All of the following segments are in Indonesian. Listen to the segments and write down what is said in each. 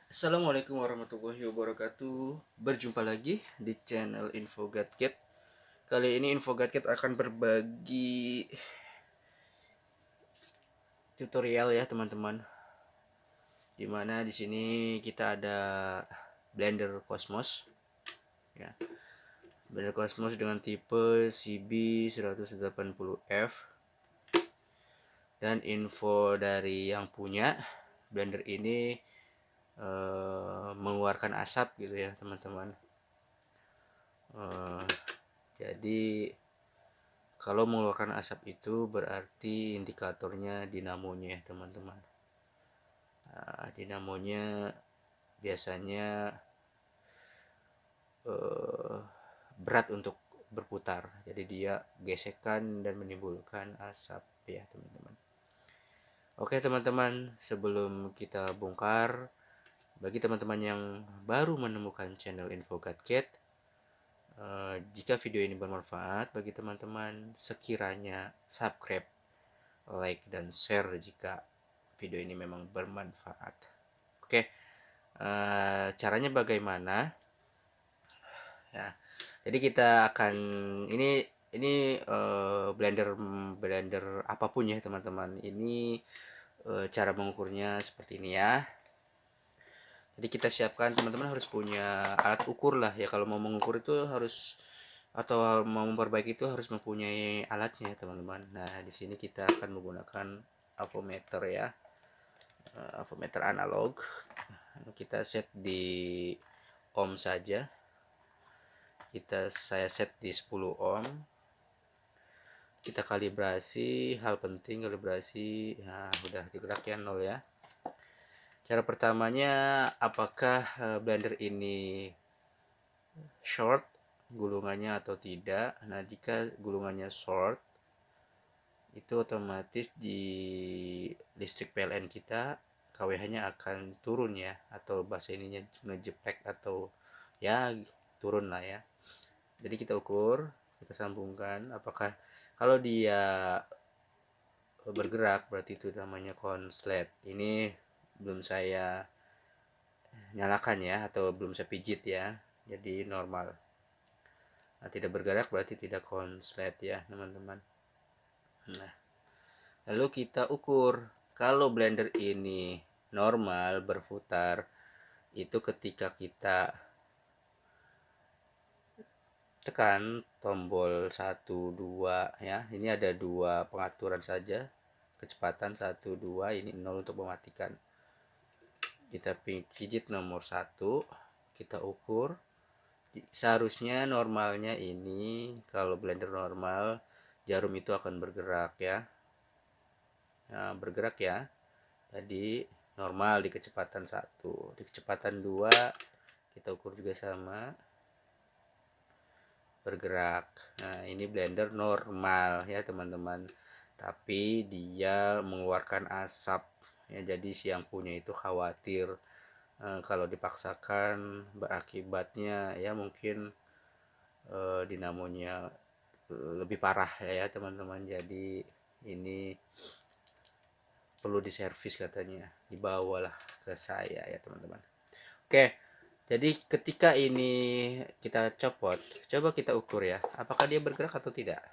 Assalamualaikum warahmatullahi wabarakatuh. Berjumpa lagi di channel Info Gadget. Kali ini Info Gadget akan berbagi tutorial ya teman-teman. Dimana di sini kita ada Blender Cosmos ya. Blender Cosmos dengan tipe CB180F. Dan info dari yang punya Blender ini mengeluarkan asap gitu ya teman-teman. Jadi kalau mengeluarkan asap itu berarti indikatornya dinamonya ya teman-teman. Dinamonya biasanya berat untuk berputar, jadi dia gesekan dan menimbulkan asap ya teman-teman. Oke teman-teman, sebelum kita bongkar, bagi teman-teman yang baru menemukan channel Info Gadget, jika video ini bermanfaat bagi teman-teman, sekiranya subscribe, like, dan share jika video ini memang bermanfaat. Oke, caranya bagaimana? Ya, jadi kita akan ini blender blender apapun ya teman-teman. Ini cara mengukurnya seperti ini ya. Jadi kita siapkan, teman-teman harus punya alat ukur lah ya. Kalau mau mengukur itu harus, atau mau memperbaiki itu harus mempunyai alatnya teman-teman. Nah di sini kita akan menggunakan avometer ya, avometer analog. Kita set di ohm saja. Saya set di 10 ohm. Kita kalibrasi, hal penting kalibrasi. Nah udah digerak ya 0 ya. Cara pertamanya, apakah blender ini short gulungannya atau tidak. Nah jika gulungannya short, itu otomatis di listrik PLN kita KWH nya akan turun ya, atau bahasa ininya ngejeplek, atau ya turun lah ya. Jadi kita ukur, kita sambungkan, apakah kalau dia bergerak berarti itu namanya konslet. Ini belum saya nyalakan ya, atau belum saya pijit ya, jadi normal. Nah, tidak bergerak berarti tidak konslet ya teman-teman. Nah lalu kita ukur, kalau blender ini normal berputar itu ketika kita tekan tombol 1 2 ya. Ini ada dua pengaturan saja, kecepatan 1 2, ini 0 untuk mematikan. Kita pijit nomor 1, kita ukur. Seharusnya normalnya ini, kalau blender normal jarum itu akan bergerak ya. Nah, bergerak ya. Tadi normal di kecepatan 1, di kecepatan 2 kita ukur juga sama, bergerak. Nah ini blender normal ya teman-teman, tapi dia mengeluarkan asap ya. Jadi si yang punya itu khawatir kalau dipaksakan berakibatnya ya mungkin dinamonya lebih parah ya teman-teman. Jadi ini perlu diservis katanya, dibawalah ke saya ya teman-teman. Oke, jadi ketika ini kita copot, coba kita ukur ya, apakah dia bergerak atau tidak.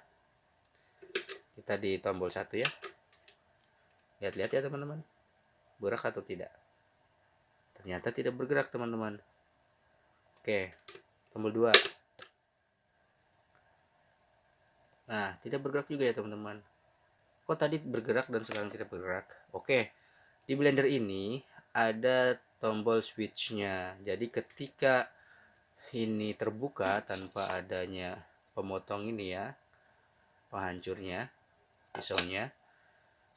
Kita di tombol 1 ya, lihat-lihat ya teman-teman, bergerak atau tidak. Ternyata tidak bergerak teman-teman. Oke, tombol 2. Nah tidak bergerak juga ya teman-teman. Kok tadi bergerak dan sekarang tidak bergerak. Oke, di blender ini ada tombol switchnya. Jadi ketika ini terbuka tanpa adanya pemotong ini ya, penghancurnya, pisaunya,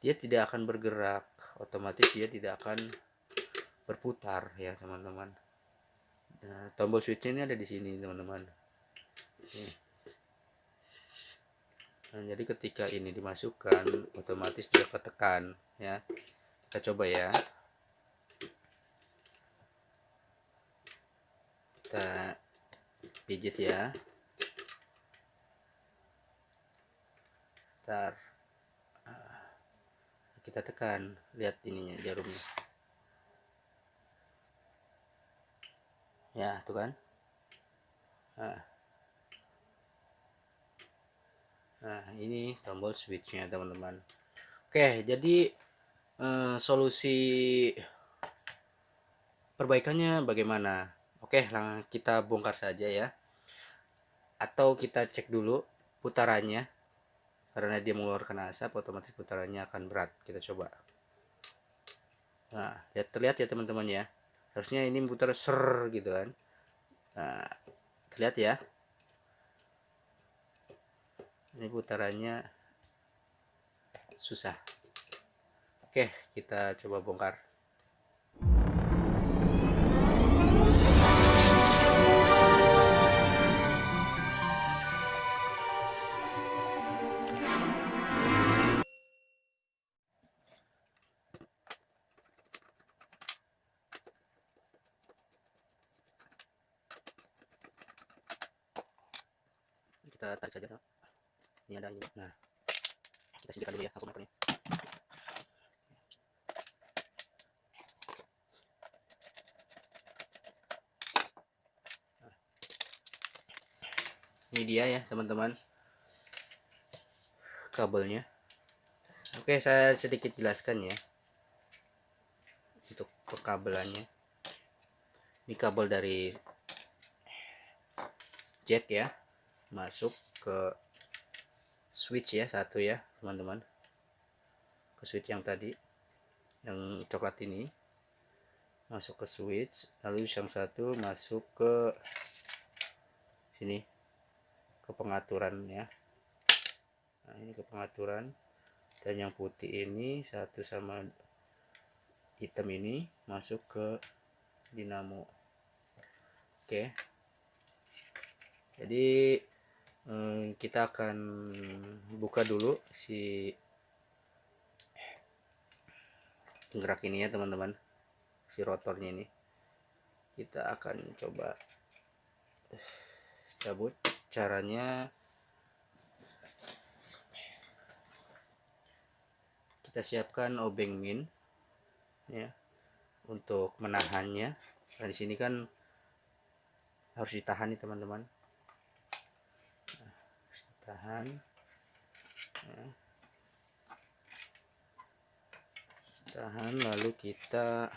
dia tidak akan bergerak, otomatis dia tidak akan berputar ya teman-teman. Nah, tombol switch ini ada di sini teman-teman. Nah, jadi ketika ini dimasukkan otomatis dia ketekan ya. Kita coba ya, kita pijit ya. Ntar kita tekan, lihat ininya jarumnya. ya, tuh kan. Nah, ini tombol switchnya teman-teman. Oke, jadi solusi perbaikannya bagaimana? Oke, kita bongkar saja ya. Atau kita cek dulu putarannya. Karena dia mengeluarkan asap, otomatis putarannya akan berat. Kita coba. Nah, terlihat ya teman-teman ya. Harusnya ini putar ser gitu kan. Nah, terlihat ya. Ini putarannya susah. Oke, kita coba bongkar. Kita tarik saja. Ini ada ini. Nah, kita singkirkan dulu ya akumulatornya. Ini dia ya teman-teman kabelnya. Oke, saya sedikit jelaskan ya untuk perkabelannya. Ini kabel dari jack ya, masuk ke switch ya, satu ya teman-teman, ke switch yang tadi yang coklat ini masuk ke switch, lalu yang satu masuk ke sini ke pengaturan ya. Nah, ini ke pengaturan, dan yang putih ini satu sama hitam ini masuk ke dinamo. Oke, jadi kita akan buka dulu si penggerak ini ya teman-teman, si rotornya ini. Kita akan coba cabut. Caranya kita siapkan obeng min ya untuk menahannya. Nah, di sini kan harus ditahan nih teman-teman. Nah, harus ditahan ya. Tahan, lalu kita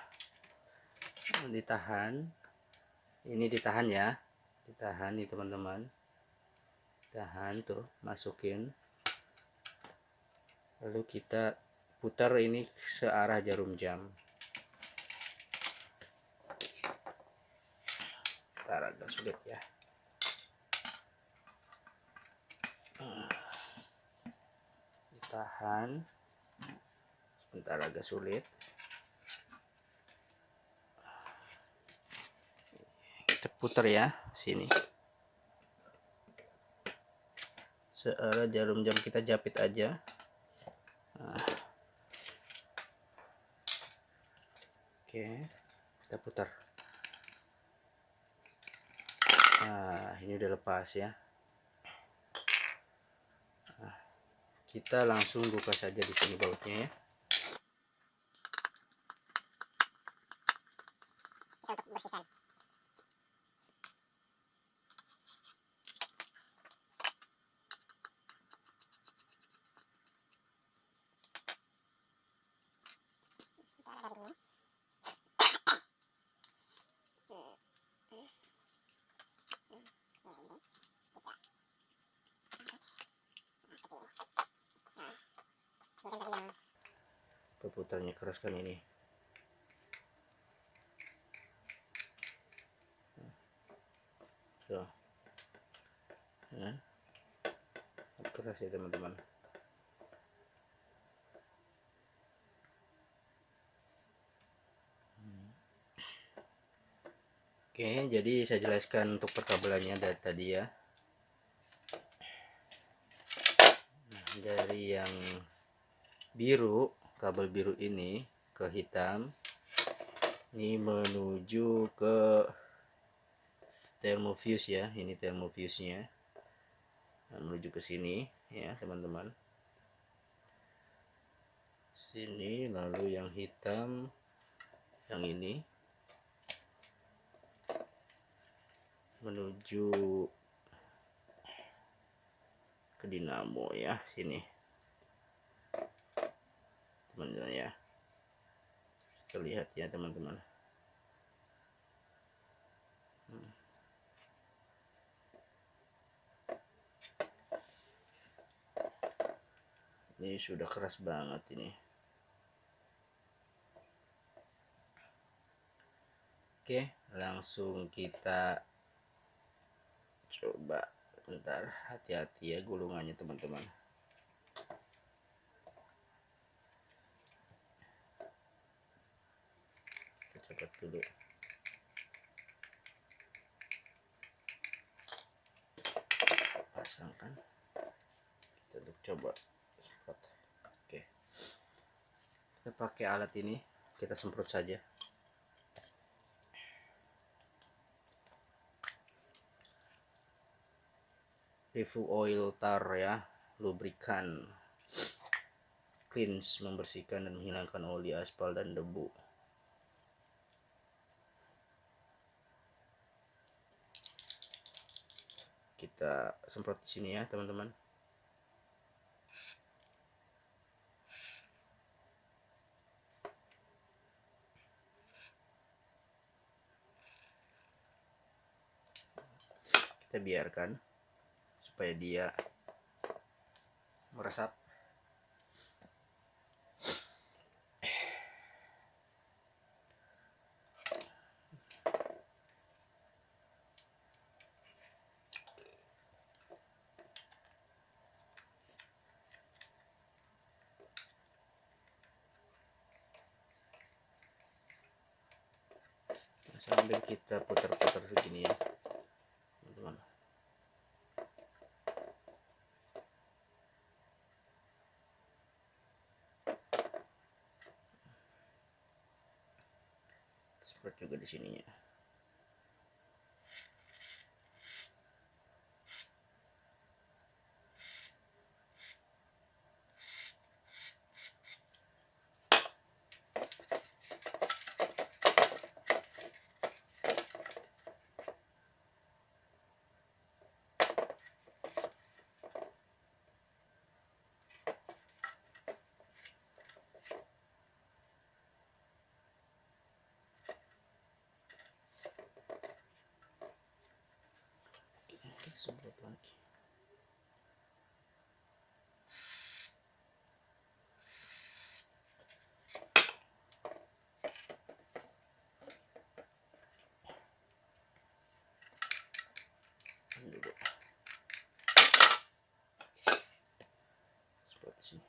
ditahan. Ini ditahan ya, ditahan nih teman-teman, tahan tuh, masukin, lalu kita putar ini searah jarum jam. Ntar agak sulit ya. Ditahan, sebentar agak sulit. Kita putar ya sini, searah jarum jam, kita jepit aja. Nah. Oke, kita putar. Nah, ini udah lepas ya. Nah, kita langsung buka saja di sini bautnya ya. Untuk bersihkan. Putarnya keras kan ini. So. Ya. Keras ya teman-teman. Oke, jadi saya jelaskan untuk perkabelannya dari tadi ya. Nah, dari yang biru, kabel biru ini ke hitam, ini menuju ke thermofuse ya. Ini thermofuse nya, nah, menuju ke sini ya teman-teman, sini. Lalu yang hitam yang ini menuju ke dinamo ya, sini teman-teman ya. Terlihat ya teman-teman. Ini sudah keras banget ini. Oke, langsung kita coba. Bentar, hati-hati ya gulungannya teman-teman. Kita coba dulu. Pasangkan. Kita untuk coba. Oke. Kita pakai alat ini, kita semprot saja. Refu oil tar ya, lubrikan, cleanse, membersihkan dan menghilangkan oli, aspal dan debu. Kita semprot di sini ya teman-teman. Kita biarkan supaya dia meresap. Sambil kita putar-putar begini ya teman-teman. Semprot juga di sininya. Semprot lagi. Dulu. Seperti sini.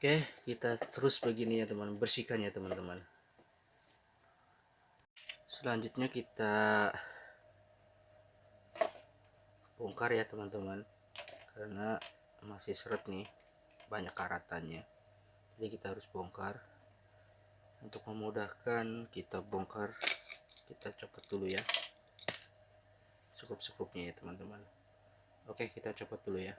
Oke, kita terus begini ya teman, bersihkan ya teman-teman. Selanjutnya kita bongkar ya teman-teman, karena masih seret nih, banyak karatannya, jadi kita harus bongkar. Untuk memudahkan kita bongkar, kita copot dulu ya skrup-skrupnya ya teman-teman. Oke, kita copot dulu ya.